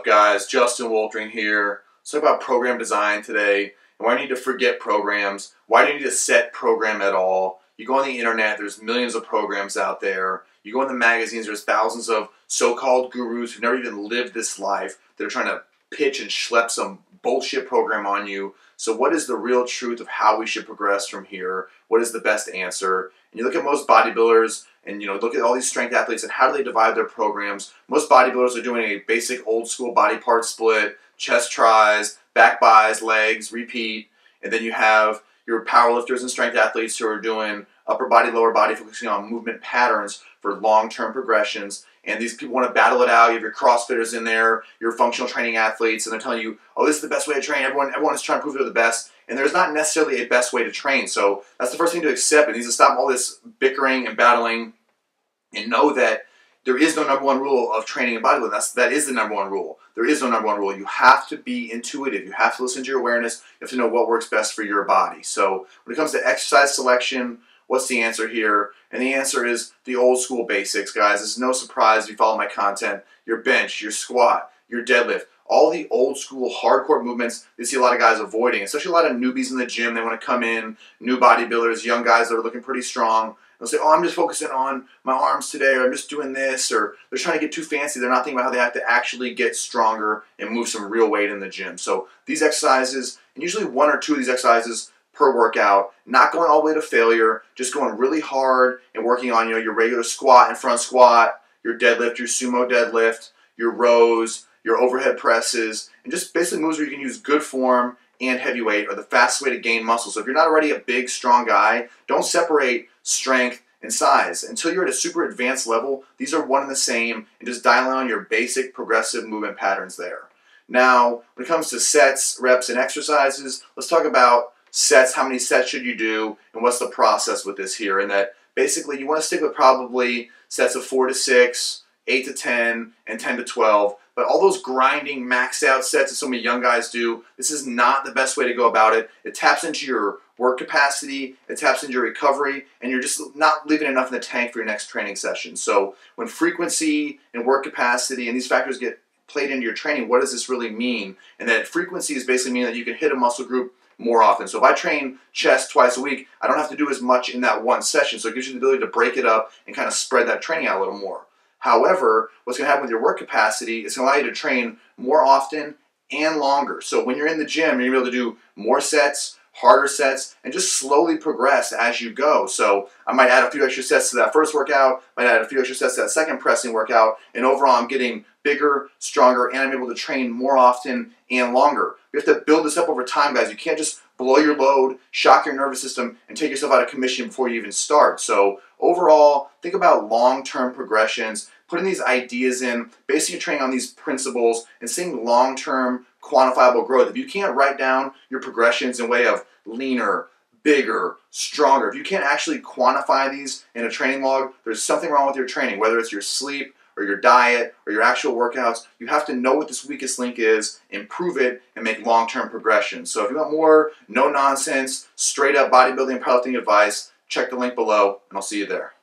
guys? Justin Woltering here. Let's talk about program design today and why you need to forget programs. Why do you need to set program at all? You go on the internet, there's millions of programs out there. You go in the magazines, there's thousands of so-called gurus who've never even lived this life. They're trying to pitch and schlep some bullshit program on you. So what is the real truth of how we should progress from here? What is the best answer? And you look at most bodybuilders and look at all these strength athletes and how do they divide their programs. Most bodybuilders are doing a basic old school body part split, chest tries, back bis, legs, repeat. And then you have your powerlifters and strength athletes who are doing upper body, lower body, focusing on movement patterns for long-term progressions. And these people want to battle it out. You have your CrossFitters in there, your functional training athletes, and they're telling you, oh, this is the best way to train. Everyone is trying to prove they're the best. And there's not necessarily a best way to train. So that's the first thing to accept. It needs to stop all this bickering and battling and know that there is no number one rule of training and bodybuilding. That is the number one rule. There is no number one rule. You have to be intuitive. You have to listen to your awareness. You have to know what works best for your body. So when it comes to exercise selection, what's the answer here? And the answer is the old school basics, guys. It's no surprise if you follow my content. Your bench, your squat, your deadlift, all the old school hardcore movements you see a lot of guys avoiding, especially a lot of newbies in the gym. They want to come in, new bodybuilders, young guys that are looking pretty strong. They'll say, oh, I'm just focusing on my arms today, or I'm just doing this, or they're trying to get too fancy. They're not thinking about how they have to actually get stronger and move some real weight in the gym. So these exercises, and usually one or two of these exercises per workout, not going all the way to failure, just going really hard and working on your regular squat and front squat, your deadlift, your sumo deadlift, your rows, your overhead presses, and just basically moves where you can use good form and heavyweight are the fastest way to gain muscle. So if you're not already a big, strong guy, don't separate strength and size. Until you're at a super advanced level, these are one and the same, and just dial in on your basic progressive movement patterns there. Now, when it comes to sets, reps, and exercises, let's talk about sets. How many sets should you do, and what's the process with this here? And that basically you want to stick with probably sets of 4 to 6, 8 to 10, and 10 to 12. But all those grinding, maxed out sets that so many young guys do, this is not the best way to go about it. It taps into your work capacity, it taps into your recovery, and you're just not leaving enough in the tank for your next training session. So when frequency and work capacity and these factors get played into your training, what does this really mean? And that frequency is basically meaning that you can hit a muscle group more often. So if I train chest twice a week, I don't have to do as much in that one session. So it gives you the ability to break it up and kind of spread that training out a little more. However, what's going to happen with your work capacity is going to allow you to train more often and longer. So when you're in the gym, you're going to be able to do more sets, harder sets, and just slowly progress as you go. So I might add a few extra sets to that first workout, might add a few extra sets to that second pressing workout, and overall I'm getting bigger, stronger, and I'm able to train more often and longer. You have to build this up over time, guys. You can't just blow your load, shock your nervous system, and take yourself out of commission before you even start. So overall, think about long-term progressions, putting these ideas in, basing your training on these principles, and seeing long-term quantifiable growth. If you can't write down your progressions in way of leaner, bigger, stronger, if you can't actually quantify these in a training log, there's something wrong with your training, whether it's your sleep, or your diet, or your actual workouts. You have to know what this weakest link is, improve it, and make long-term progression. So if you want more no-nonsense, straight-up bodybuilding and powerlifting advice, check the link below, and I'll see you there.